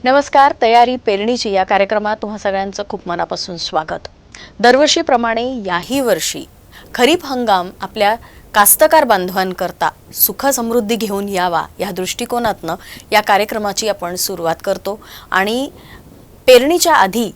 नमस्कार. तयारी पेरणीची या कार्यक्रमात तुम्हा सगळ्यांचं खूप मनापासून स्वागत. दरवर्षीप्रमाणे याही वर्षी खरीप हंगाम आपल्या कास्तकार बांधवांकरता सुख समृद्धी घेऊन यावा या दृष्टिकोनातनं या कार्यक्रमाची आपण सुरुवात करतो. आणि पेरणीच्या आधी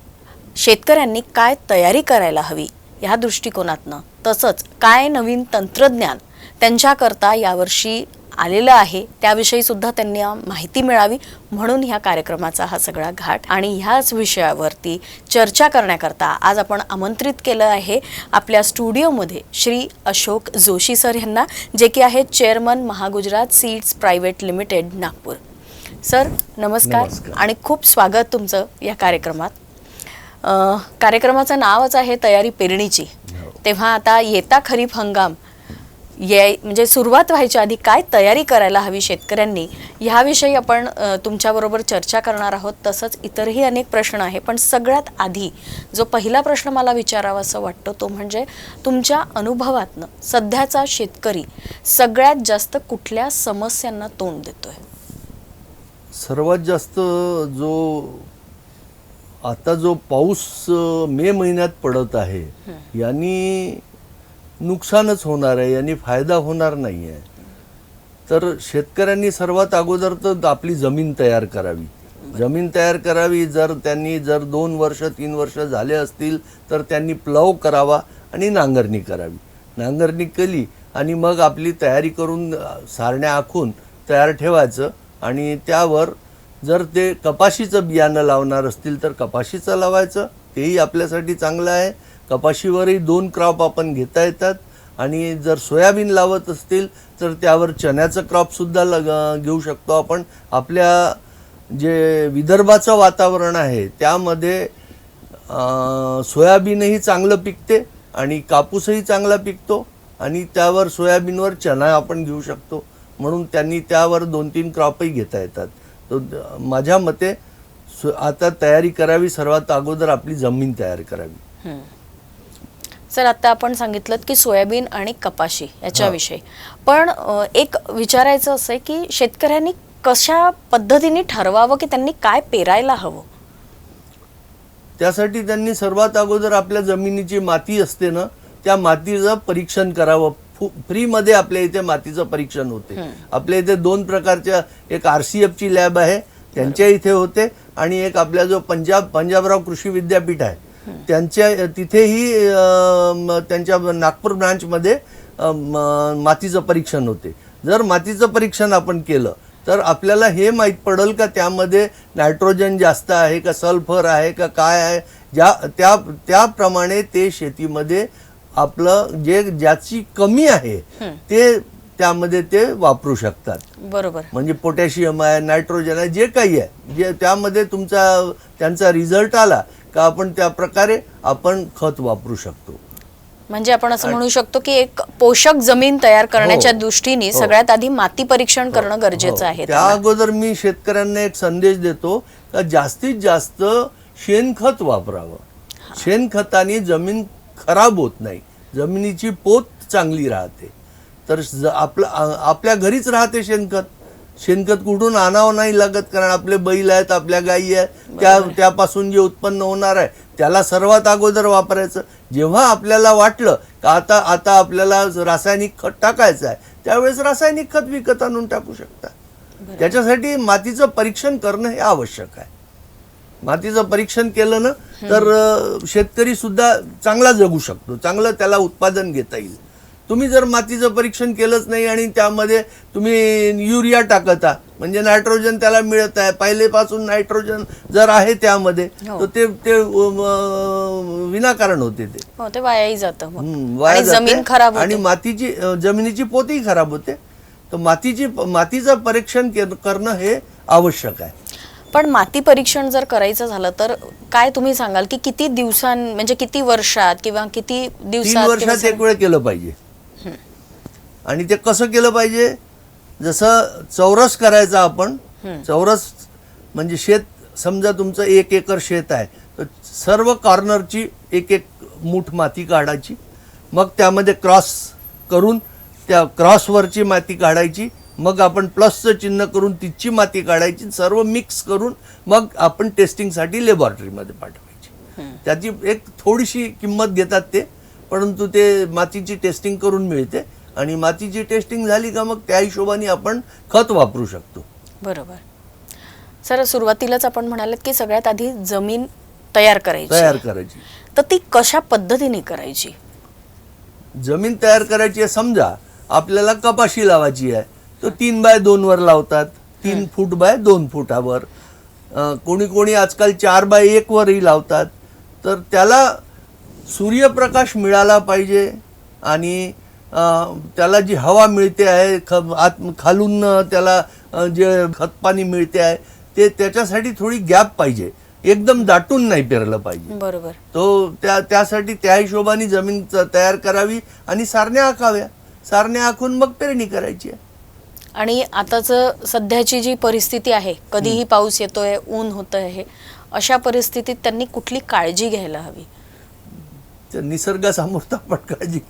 शेतकऱ्यांनी काय तयारी करायला हवी या दृष्टिकोनातनं, तसंच काय नवीन तंत्रज्ञान त्यांच्याकरता यावर्षी आलेलं आहे त्याविषयी सुद्धा त्यांना माहिती मिळावी म्हणून ह्या कार्यक्रमाचा हा सगळा घाट. आणि ह्याच विषयावरती चर्चा करण्याकरता आज आपण आमंत्रित केलं आहे आपल्या स्टुडिओमध्ये श्री अशोक जोशी सर यांना, जे की आहेत chairman Mahagujarat seeds private limited Nagpur. Sir नमस्कार आणि खूप स्वागत तुमचं या कार्यक्रमात. कार्यक्रमाचं नावच आहे तयारी पेरणीची. तेव्हा आता येता खरीप हंगाम म्हणजे सुरुवात व्हायच्या आधी काय तयारी करायला हवी शेतकऱ्यांनी ह्याविषयी आपण तुमच्याबरोबर चर्चा करणार आहोत. तसंच इतरही अनेक प्रश्न आहे, पण सगळ्यात आधी जो पहिला प्रश्न मला विचारावा असं वाटतं तो म्हणजे तुमच्या अनुभवातनं सध्याचा शेतकरी सगळ्यात जास्त कुठल्या समस्यांना तोंड देतोय? सर्वात जास्त आता जो पाऊस मे महिन्यात पडत आहे यांनी नुकसानच होणार आहे, यांनी फायदा होणार नाही आहे. तर शेतकऱ्यांनी सर्वात अगोदर तर आपली जमीन तयार करावी. जमीन तयार करावी. त्यांनी 2 वर्ष 3 वर्ष झाले असतील तर त्यांनी प्लव करावा आणि नांगरणी करावी. नांगरणी केली आणि मग आपली तयारी करून सारण्या आखून तयार ठेवायचं. आणि त्यावर जर ते कपाशीचं बियाणं लावणार असतील तर कपाशीचं लावायचं, तेही आपल्यासाठी चांगलं आहे. कपाशीवरही 2 क्रॉप आपण घेता येतात. आणि जर सोयाबीन लावत असतील तर त्यावर चण्याचं क्रॉपसुद्धा घेऊ शकतो आपण. आपल्या जे विदर्भाचं वातावरण आहे त्यामध्ये सोयाबीनही चांगलं पिकते आणि कापूसही चांगला पिकतो आणि त्यावर सोयाबीनवर चणा आपण घेऊ शकतो. म्हणून त्यांनी त्यावर 2-3 क्रॉपही घेता येतात. तर माझ्या मते आता तयारी करावी. सर्वात अगोदर आपली जमीन तयार करावी. सर आता आपण सांगितलं की सोयाबीन आणि कपाशी याच्याविषयी, पण एक विचारायचं असं आहे की शेतकऱ्यांनी कशा पद्धतीने ठरवावं की त्यांनी काय पेरायला हवं? त्यासाठी त्यांनी सर्वात अगोदर आपल्या जमिनीची माती असते ना, त्या मातीचं परीक्षण करावं. फ्रीमध्ये आपल्या इथे मातीचं परीक्षण होते. आपल्या इथे 2 प्रकारच्या, एक RCF ची लॅब आहे त्यांच्या इथे होते आणि एक आपल्या जो पंजाबराव कृषी विद्यापीठ आहे त्यांच्या तिथेही त्यांच्या नागपूर ब्रांचमध्ये मातीचं परीक्षण होते. जर मातीचं परीक्षण आपण केलं तर आपल्याला हे माहीत पडेल का त्यामध्ये नायट्रोजन जास्त आहे का, सल्फर आहे का, काय आहे. त्याप्रमाणे ते शेतीमध्ये आपलं ज्याची कमी आहे ते त्यामध्ये ते वापरू शकतात. बरोबर. म्हणजे पोटॅशियम आहे, नायट्रोजन आहे, जे काही आहे, जे त्यामध्ये त्यांचा रिझल्ट आला का आपण त्या प्रकारे आपण खत वापरू शकतो. म्हणजे आपण असं म्हणू शकतो की एक पोषक जमीन तयार करण्याच्या दृष्टीने सगळ्यात आधी माती परीक्षण करणं गरजेचं आहे. त्या अगोदर मी शेतकऱ्यांना एक संदेश देतो का जास्तीत जास्त शेणखत वापरावं. शेणखताने जमीन खराब होत नाही, जमिनीची पोत चांगली राहते. तर आपल्या घरीच राहते शेणखत. शेणखत कुठून आणावं नाही लागत, कारण आपले बैल आहेत, आपल्या गायी आहेत, त्यापासून जे उत्पन्न होणार आहे त्याला सर्वात अगोदर वापरायचं. जेव्हा आपल्याला वाटलं का आता आपल्याला रासायनिक खत टाकायचं आहे त्यावेळेस रासायनिक खत विकत आणून टाकू शकता. त्याच्यासाठी मातीचं परीक्षण करणं हे आवश्यक आहे. मातीचं परीक्षण केलं ना तर शेतकरी सुद्धा चांगला जगू शकतो, चांगलं त्याला उत्पादन घेता येईल. तुम्ही जर मातीचं परीक्षण केलंच नाही आणि त्यामध्ये तुम्ही युरिया टाकता म्हणजे नायट्रोजन त्याला मिळत आहे, पहिलेपासून नायट्रोजन जर आहे त्यामध्ये तर ते विनाकारण होते, ते वायाही जातं, वाया जमीन खराब होते आणि जमिनीची पोतही खराब होते. तर मातीचं परीक्षण करणं हे आवश्यक आहे. पण माती परीक्षण जर करायचं झालं तर काय तुम्ही सांगाल की किती म्हणजे किती वर्षात किंवा किती दिवसात? 3 वर्षात एक वेळ केलं पाहिजे. आणि ते कसं केलं पाहिजे? जसं चौरस करायचा आपण. चौरस म्हणजे शेत, समजा तुमचं 1 एकर शेत आहे तर सर्व कॉर्नरची 1 मूठ माती काढायची. मग त्यामध्ये क्रॉस करून त्या क्रॉसवरची माती काढायची मग आपण प्लसचं चिन्ह करून तिची माती काढायची, सर्व मिक्स करून मग आपण टेस्टिंगसाठी लॅबोरेटरीमध्ये पाठवायची. त्याची एक थोडीशी किंमत घेतात ते, परंतु ते मातीची टेस्टिंग करून मिळते आणि मातीची टेस्टिंग झाली का मग त्या हिशोबाने आपण खत वापरू शकतो. बरोबर. सर, सुरुवातीलाच आपण म्हणालात की सगळ्यात आधी जमीन तयार करायची, तर ती कशा पद्धतीने करायची? जमीन तयार करायची आहे, समजा आपल्याला कपाशी लावायची आहे, तो 3x2 वर लावतात, 3 फूट बाय 2 फुटावर. कोणी कोणी आजकाल 4x1 वरही लावतात. तर त्याला सूर्यप्रकाश मिळाला पाहिजे आणि त्याला जी हवा मिळते आहे, खालून त्याला जे खतपाणी मिळते आहे, ते त्याच्यासाठी थोडी गॅप पाहिजे, एकदम दाटून नाही पेरलं पाहिजे. बरोबर. तो त्यासाठी त्या हिशोबाने जमीन तयार करावी आणि सारण्या आखाव्या, सारण्या आखून मग पेरणी करायची आहे. आणि आताच सध्याची जी परिस्थिती आहे, कधीही पाऊस येतोय, ऊन होत आहे, अशा परिस्थितीत त्यांनी कुठली काळजी घ्यायला हवी? निसर्गासमोर तर आपण काळजी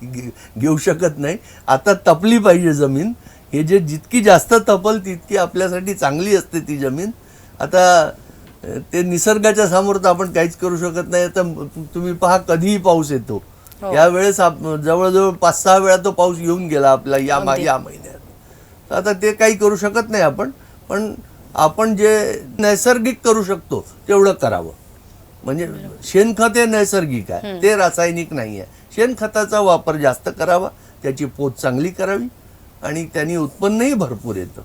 घेऊ शकत नाही. आता तपली पाहिजे जमीन, हे जे जितकी जास्त तपल तितकी आपल्यासाठी चांगली असते ती जमीन. आता ते निसर्गाच्या समोर तर आपण काहीच करू शकत नाही. आता तुम्ही पहा, कधीही पाऊस येतो. यावेळेस जवळजवळ 5-6 वेळा तो पाऊस येऊन गेला आपला या महिन्यात. आता ते काही करू शकत नाही आपण, पण आपण जे नैसर्गिक करू शकतो तेवढं करावं. म्हणजे शेणखत हे नैसर्गिक आहे, ते रासायनिक नाही आहे. शेणखताचा वापर जास्त करावा, त्याची पोत चांगली करावी आणि त्यांनी उत्पन्नही भरपूर येतं.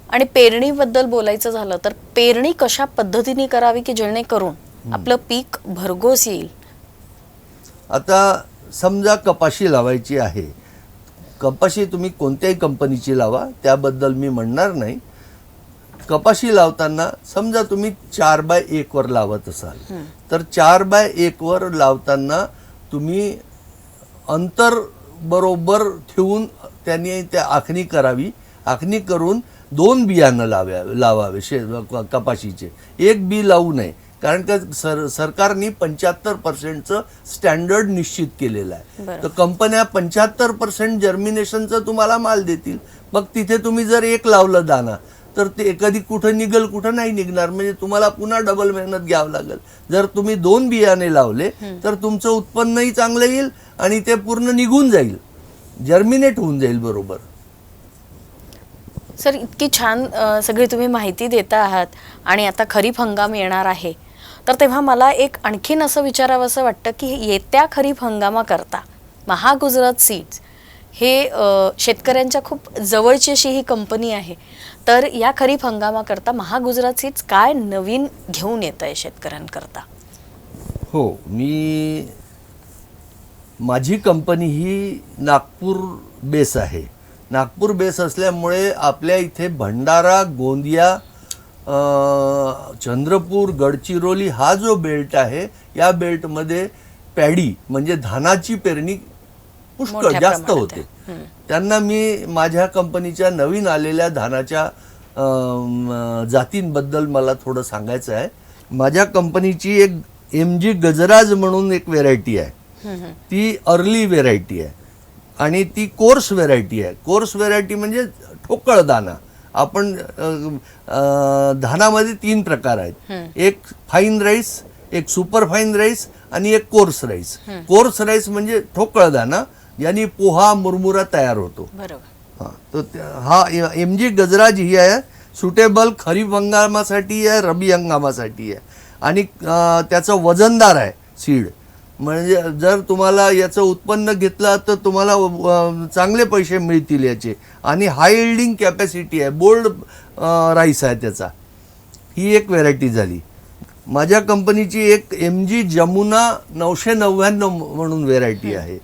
आणि पेरणीबद्दल बोलायचं झालं तर पेरणी कशा पद्धतीने करावी की जेणेकरून आपलं पीक भरघोस येईल? आता समजा कपाशी लावायची आहे, कपाशी तुम्ही कोणत्याही कंपनीची लावा, त्याबद्दल मी म्हणणार नाही. कपाशी लावताना समजा तुम्ही 4x1 वर लावत असाल, तर 4x1 वर लावताना तुम्ही अंतर बरोबर ठेवून त्यांनी त्या आखणी करावी. आखणी करून 2 बियाणं लावावे कपाशीचे, 1 बी लावू नये. कारण का सरकारने 75% स्टँडर्ड निश्चित केलेला आहे. तर कंपन्या 75% जर्मिनेशनचं तुम्हाला माल देतील. मग तिथे तुम्ही जर 1 लावलं दाना, तर ते कधी कुठं निघल कुठं नाही निघणार, म्हणजे तुम्हाला पुन्हा डबल मेहनत घ्यावं लागेल. जर तुम्ही 2 बियाणे लावले तर तुमचं उत्पन्नही चांगलं येईल आणि ते पूर्ण निघून जाईल, जर्मिनेट होऊन जाईल. बरोबर. सर, इतकी छान सगळी तुम्ही माहिती देता आहात आणि आता खरीप हंगाम येणार आहे, तर तेव्हा मला एक आणखीन असं विचारावंसं वाटतं की येत्या खरीप हंगामाकरता महागुजरात सीड्स हे शेतकऱ्यांच्या खूप जवळची अशी ही कंपनी आहे. तर या खरीप हंगामाकरता महागुजरात सीड्स काय नवीन घेऊन येत आहे शेतकऱ्यांकरता? हो, माझी कंपनी ही नागपूर बेस आहे. नागपूर बेस असल्यामुळे आपल्या इथे भंडारा, गोंदिया, चंद्रपूर, गडचिरोली हा जो बेल्ट आहे, या बेल्टमध्ये पॅडी म्हणजे धानाची पेरणी पुष्कळ जास्त होते. त्यांना मी माझ्या कंपनीच्या नवीन आलेल्या धानाच्या जातींबद्दल मला थोडं सांगायचं आहे. माझ्या कंपनीची एक MG गजराज म्हणून एक व्हेरायटी आहे, ती अर्ली व्हेरायटी आहे आणि ती कोर्स व्हेरायटी आहे. कोर्स व्हेरायटी म्हणजे ठोकळ दाना. आपण धानामध्ये 3 प्रकार आहेत, एक फाईन राईस, एक सुपर फाईन राईस आणि एक कोर्स राईस. कोर्स राईस म्हणजे ठोकळ दाना, यानी पोहा मुरमुरा तयार होतो. तो हा MG गजराज ही आहे, सुटेबल खरीप हंगामासाठी आहे, रबी हंगामासाठी आहे आणि त्याचं वजनदार आहे सीड. म्हणजे जर तुम्हाला याचं उत्पन्न घेतलं तर तुम्हाला चांगले पैसे मिळतील याचे. आणि हाय इल्डिंग कॅपॅसिटी आहे, बोल्ड राईस आहे त्याचा. ही एक व्हेरायटी झाली. माझ्या कंपनीची एक MG जमुना 999 म्हणून व्हेरायटी आहे.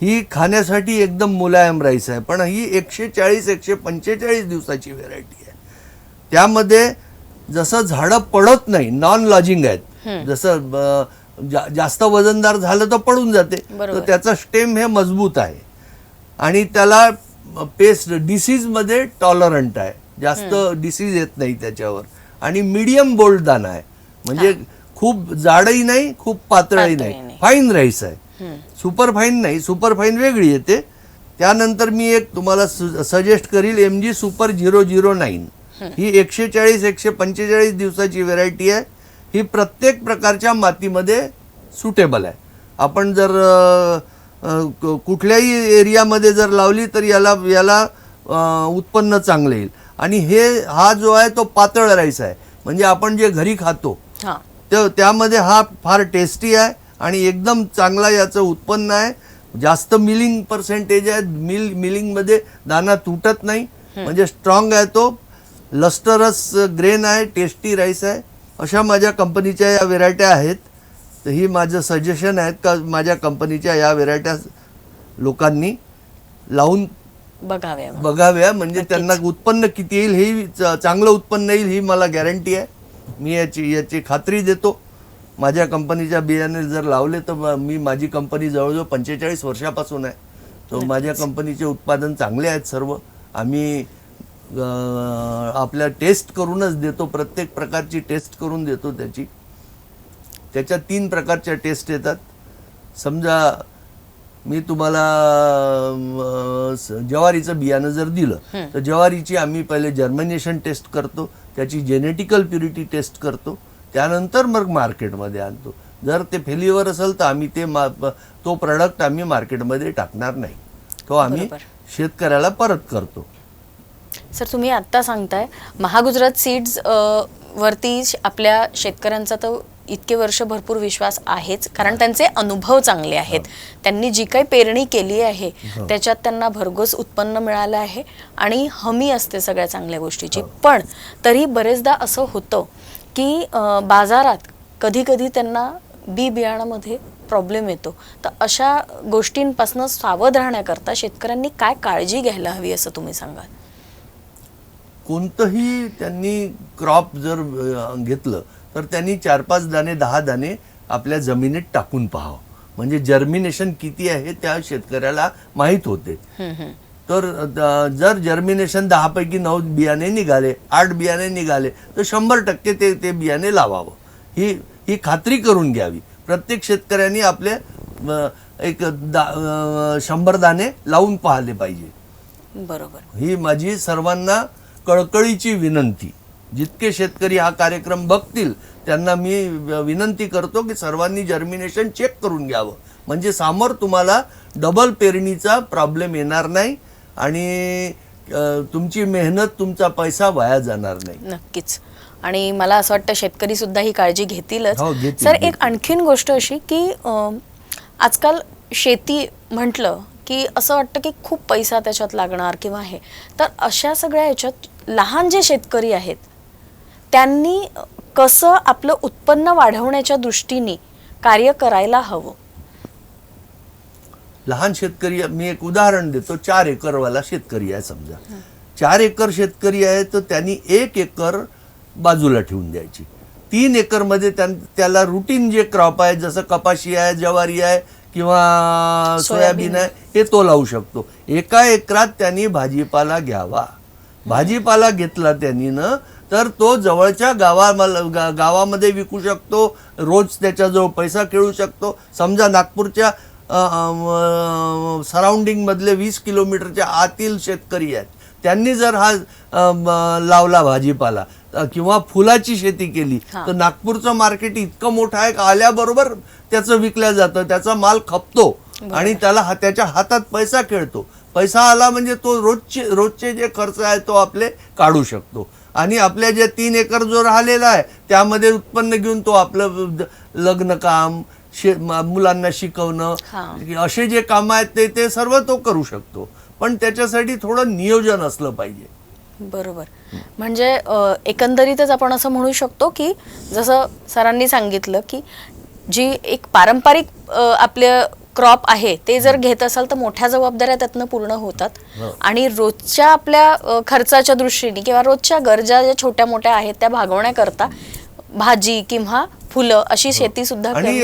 ही खाण्यासाठी एकदम मुलायम राईस आहे, पण ही 140-145 दिवसाची व्हेरायटी आहे. त्यामध्ये जसं झाडं पडत नाही, नॉन लॉजिंग आहेत. जसं जास्त वजनदार झालं तर पडून जाते, तर त्याचा स्टेम हे मजबूत आहे आणि त्याला पेस्ट डिसीजमध्ये टॉलरंट आहे, जास्त डिसीज येत नाही त्याच्यावर. आणि मीडियम बोल्ड दाना आहे, म्हणजे खूप जाडही नाही खूप पातळही नाही. फाईन राईस आहे, सुपर फाईन नाही, सुपर फाईन वेगळी येते. त्यानंतर मी एक तुम्हाला सजेस्ट करील MG सुपर 009. ही 140-145 दिवसाची व्हेरायटी आहे. ही प्रत्येक प्रकारच्या मातीमध्ये सुटेबल आहे. आपण जर कुठल्याही एरियामध्ये जर लावली तर याला उत्पन्न चांगलं येईल. आणि हा जो आहे तो पातळ राईस आहे, म्हणजे आपण जे घरी खातो त्यामध्ये हा फार टेस्टी आहे आणि एकदम चांगला याचं उत्पन्न आहे. जास्त मिलिंग पर्सेंटेज आहे, मिलिंगमध्ये दाना तुटत नाही, म्हणजे स्ट्रॉंग आहे तो. लस्टरस ग्रेन आहे, टेस्टी राईस आहे. अशा माझ्या कंपनीच्या या व्हेरायट्या आहेत. तर ही माझं सजेशन आहे का माझ्या कंपनीच्या या व्हेरायट्या लोकांनी लावून बघाव्या, म्हणजे त्यांना उत्पन्न किती येईल, हे चांगलं उत्पन्न येईल ही मला गॅरंटी आहे. मी याची खात्री देतो. माझ्या कंपनीच्या बियाणे जर लावले तर माझी कंपनी जवळजवळ 45 वर्षापासून आहे. तर माझ्या कंपनीचे उत्पादन चांगले आहेत सर्व. आम्ही आपल्या टेस्ट करूनच देतो, प्रत्येक प्रकारची टेस्ट करून देतो. त्याच्या 3 प्रकारच्या टेस्ट येतात. समजा मी तुम्हाला ज्वारीचं बियाणं जर दिलं तर ज्वारीची आम्ही पहिले जर्मिनेशन टेस्ट करतो, त्याची जेनेटिकल प्युरिटी टेस्ट करतो, त्यानंतर मग मार्केटमध्ये आणतो. जर ते फेल्युअर असेल तर आम्ही तो प्रोडक्ट आम्ही मार्केटमध्ये टाकणार नाही, तो आम्ही शेतकऱ्याला परत करतो. सर, तुम्ही आत्ता सांगताय महागुजरात सीड्स वरती आपल्या शेतकऱ्यांचा तर इतके वर्ष भरपूर विश्वास आहेच, कारण त्यांचे अनुभव चांगले आहेत. त्यांनी जी काही पेरणी केली आहे त्याच्यात त्यांना भरघोस उत्पन्न मिळालं आहे आणि हमी असते सगळ्या चांगल्या गोष्टीची. पण तरी बरेचदा असं होतं की बाजारात कधी कधी त्यांना बियाणामध्ये प्रॉब्लेम येतो. तर अशा गोष्टींपासून सावध राहण्याकरता शेतकऱ्यांनी काय काळजी घ्यायला हवी असं तुम्ही सांगाल? कोणतंही त्यांनी क्रॉप जर घेतलं तर त्यांनी 4-5 दाणे 10 दाणे आपल्या जमिनीत टाकून पाहावं, म्हणजे जर्मिनेशन किती आहे त्या शेतकऱ्याला माहीत होते. तर जर जर्मिनेशन 10 पैकी 9 बियाणे निघाले, 8 बियाणे निघाले तर 100% ते बियाणे लावावं. ही खात्री करून घ्यावी. प्रत्येक शेतकऱ्यांनी आपले 100 दाणे लावून पाहिले पाहिजे. बरोबर. ही माझी सर्वांना कळकळीची विनंती. जितके शेतकरी हा कार्यक्रम बघतील त्यांना मी विनंती करतो की सर्वांनी जर्मिनेशन चेक करून घ्यावं, म्हणजे समोर तुम्हाला डबल पेरणीचा प्रॉब्लेम येणार नाही आणि तुमची मेहनत, तुमचा पैसा वाया जाणार नाही. नक्कीच. आणि मला असं वाटतं शेतकरी सुद्धा ही काळजी घेतीलच. सर, एक आणखीन गोष्ट अशी की आजकाल शेती म्हटलं की असं वाटतं की खूप पैसा त्याच्यात लागणार किंवा हे, तर अशा सगळ्या ह्याच्यात लहान जे शेतकरी आहेत त्यांनी कसं आपलं उत्पन्न वाढवण्याच्या दृष्टीने कार्य करायला हवं? लहान शेतकरी, मी एक उदाहरण देतो. 4 एकरवाला शेतकरी आहे समजा. 4 एकर शेतकरी आहे तर त्यांनी 1 एकर बाजूला ठेवून द्यायची. 3 एकरमध्ये त्याला रुटीन जे क्रॉप आहे, जसं कपाशी आहे, ज्वारी आहे किंवा सोयाबीन आहे, हे तो लावू शकतो. 1 एकरात त्यांनी भाजीपाला घ्यावा. भाजीपाला घेतला त्यांनी ना तर तो जवळच्या गावामध्ये विकू शकतो, रोज त्याच्याजवळ पैसा खेळू शकतो. समजा नागपूरच्या सराउंडिंग मधले 20 किलोमीटरच्या आतील शेतकरी आहेत, त्यांनी जर हा लावला भाजीपाला किंवा फुलाची शेती केली तर नागपूरचं मार्केट इतकं मोठं आहे का आल्याबरोबर त्याचं विकल्या जातं, त्याचा माल खपतो आणि त्याला त्याच्या हातात पैसा खेळतो. पैसा आला म्हणजे तो रोजचे जे खर्च आहे तो आपले काढू शकतो. आणि आपल्या जे 3 एकर जो राहिलेला आहे त्यामध्ये उत्पन्न घेऊन तो आपलं लग्न काम, मुलांना शिकवणं, असे जे काम आहेत ते सर्व तो करू शकतो. पण त्याच्यासाठी थोडं नियोजन असलं पाहिजे. बरोबर. म्हणजे एकंदरीतच आपण असं म्हणू शकतो की जसं सरांनी सांगितलं की जी एक पारंपरिक आपलं क्रॉप आहे ते जर घेत असाल तर मोठ्या जबाबदाऱ्या त्यातनं पूर्ण होतात. आणि रोजच्या आपल्या खर्चाच्या दृष्टीने किंवा रोजच्या गरजा ज्या छोट्या मोठ्या आहेत त्या भागवण्याकरता भाजी किंवा फुलं अशी शेती सुद्धा. आणि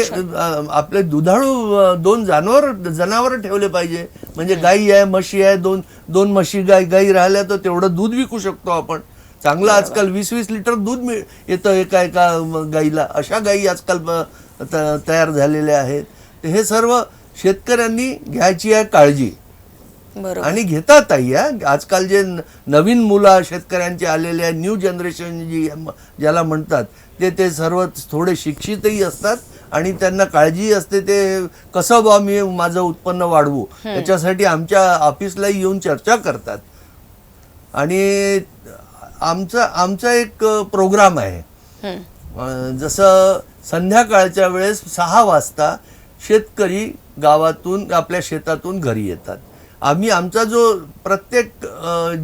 आपले दुधाळू 2 जनावर ठेवले पाहिजे. म्हणजे गाई आहे, म्हशी आहे, दोन म्हशी गाई राहिल्या तर तेवढं दूध विकू शकतो आपण. चांगलं आजकाल 20-20 लिटर दूध येतं एका गाईला. अशा गाई आजकाल तयार झालेल्या आहेत. हे सर्व शेतकऱ्यांनी घ्यायची आहे काळजी. बरोबर. आणि घेतातही. आजकाल जे नवीन मुलं शेतकऱ्यांचे आलेले आहे, न्यू जनरेशन ज्याला म्हणतात, ते सर्व थोडे शिक्षितही असतात आणि त्यांना काळजी असते ते कसं बा मी माझं उत्पन्न वाढवू, त्याच्यासाठी आमच्या ऑफिसला येऊन चर्चा करतात. आणि आमचा एक प्रोग्राम आहे. जसं संध्याकाळच्या वेळेस 6 वाजता शेतकरी गावातून आपल्या शेतातून घरी येतात. आमचा जो प्रत्येक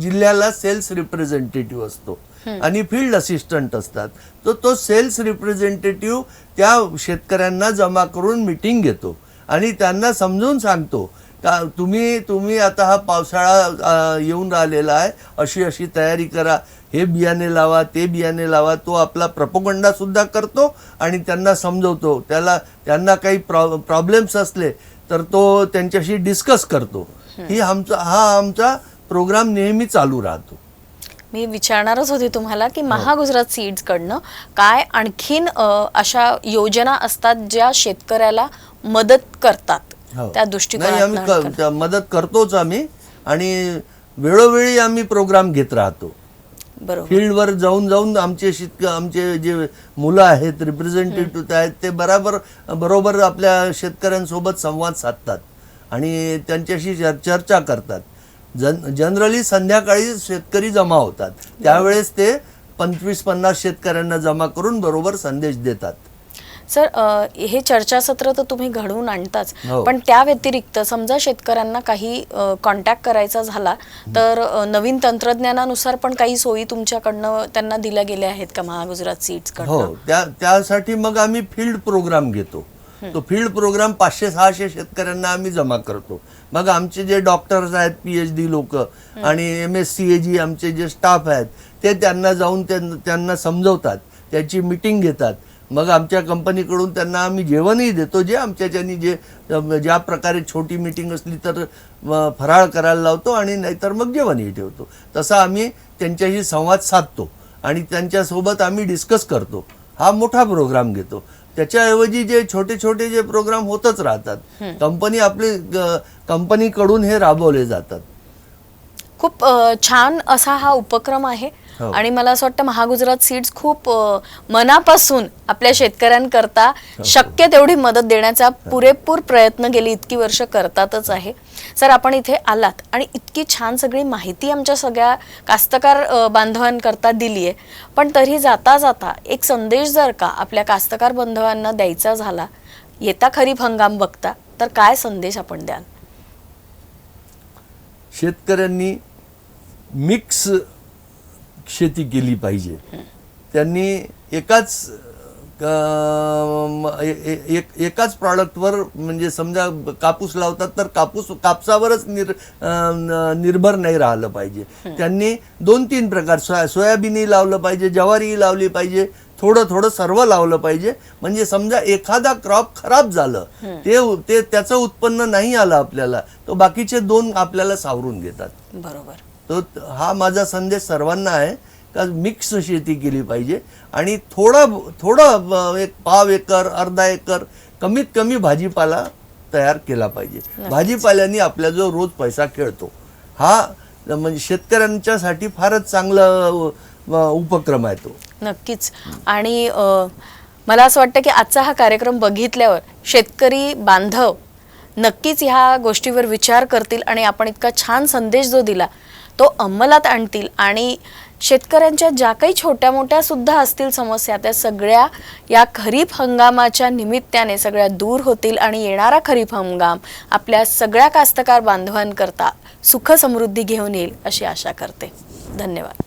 जिल्ह्याला सेल्स रिप्रेझेंटेटिव्ह असतो आणि फील्ड असिस्टंट असतात, तो सेल्स रिप्रेझेंटेटिव्ह त्या शेतकऱ्यांना जमा करून मीटिंग घेतो आणि त्यांना समजून सांगतो का तुम्ही आता हा पावसाळा येऊन राहिलेला आहे, अशी तयारी करा, हे बियाणे लावा, ते बियाणे लावा. तो आपला प्रोपगंडा सुद्धा करतो आणि त्यांना समजवतो. त्यांना काही प्रॉब्लेम्स असले तर तो त्यांच्याशी डिस्कस करतो. हा आमचा प्रोग्राम नेहमी चालू राहतो. मी विचारणारच होते तुम्हाला की महागुजरात सीड्स कडनं काय आणखीन अशा योजना असतात ज्या शेतकऱ्याला मदत करतात, त्या नाही, दृष्टिकोनातून आम्ही मदत करतोच आम्ही आणि वेळोवेळी आम्ही प्रोग्राम घेत राहतो. बरोबर. फील्डवर जाऊन आमचे जे मुलं आहेत, रिप्रेझेंटेटिव्ह आहेत, ते बरोबर आपल्या शेतकऱ्यांसोबत संवाद साधतात आणि त्यांच्याशी चर्चा करतात. जनरली संध्याकाळी शेतकरी जमा होतात, त्यावेळेस ते 25-50 शेतकऱ्यांना जमा करून बरोबर संदेश देतात. सर, हे चर्चासत्र तर तुम्ही घडवून आणताच, हो. पण त्या व्यतिरिक्त समजा शेतकऱ्यांना काही कॉन्टॅक्ट करायचा झाला तर नवीन तंत्रज्ञानानुसार पण काही सोयी तुमच्याकडनं त्यांना दिल्या गेल्या आहेत का महागुजरात सीड्स कडनं? हो, त्यासाठी मग आम्ही फील्ड प्रोग्राम घेतो. तो फील्ड प्रोग्राम 500-600 शेतकऱ्यांना आम्ही जमा करतो. मग आमचे जे डॉक्टर्स आहेत, PhD लोक आणि MSCAG आमचे जे स्टाफ आहेत, ते त्यांना जाऊन त्यांना समजवतात, त्याची मीटिंग घेतात. मग आमच्या कंपनीकडून त्यांना आम्ही जेवणही देतो, जे आमच्याच्यानी ज्या प्रकारे छोटी मीटिंग असली तर फराळ करायला लावतो आणि नाहीतर मग जेवणही ठेवतो. तसा आम्ही त्यांच्याशी संवाद साधतो आणि त्यांच्यासोबत आम्ही डिस्कस करतो. हा मोठा प्रोग्राम घेतो. त्याच्याऐवजी जे छोटे जे प्रोग्राम होतच राहतात, कंपनीकडून हे राबवले जातात. खूप छान असा हा उपक्रम आहे हो. आणि मला असं वाटतं महागुजरात सीड्स खूप मनापासून आपल्या शेतकऱ्यांकरता शक्य तेवढी मदत देण्याचा पुरेपूर प्रयत्न गेली इतकी वर्ष करतातच आहे. सर, आपण इथे आलात आणि इतकी छान सगळी माहिती आमच्या सगळ्या कास्तकार बांधवांकरता दिली आहे, पण तरी जाता जाता एक संदेश जर का आपल्या कास्तकार बांधवांना द्यायचा झाला, येता खरीप हंगाम बघता, तर काय संदेश आपण द्याल? शेतकऱ्यांनी मिक्स शेती केली पाहिजे. त्यांनी एकाच प्रॉडक्टवर, म्हणजे समजा कापूस लावतात तर कापसावरच निर्भर नाही राहिलं पाहिजे. त्यांनी 2-3 प्रकार, सोयाबीनही लावलं पाहिजे, ज्वारीही लावली पाहिजे, थोडं सर्व लावलं पाहिजे. म्हणजे समजा एखादा क्रॉप खराब झालं, ते त्याचं उत्पन्न नाही आलं आपल्याला, तो बाकीचे 2 आपल्याला सावरून घेतात. बरोबर. तो हा माझा संदेश सर्वांना आहे का मिक्स शेती केली पाहिजे आणि थोडं एक पाव एकर, अर्धा एकर कमीत कमी भाजीपाला तयार केला पाहिजे. भाजीपाल्याने आपला जो रोज पैसा खेळतो, हा म्हणजे शेतकऱ्यांच्यासाठी फारच चांगला उपक्रम आहे तो. नक्कीच. आणि मला असं वाटतं की आजचा हा कार्यक्रम बघितल्यावर शेतकरी बांधव नक्कीच ह्या गोष्टीवर विचार करतील आणि आपण इतका छान संदेश जो दिला तो अंमलात आणतील आणि शेतकऱ्यांच्या ज्या काही छोट्या मोठ्या सुद्धा असतील समस्या, त्या सगळ्या या खरीप हंगामाच्या निमित्ताने सगळ्या दूर होतील आणि येणारा खरीप हंगाम आपल्या सगळ्या कास्तकार बांधवांकरता सुख समृद्धी घेऊन येईल अशी आशा करते. धन्यवाद.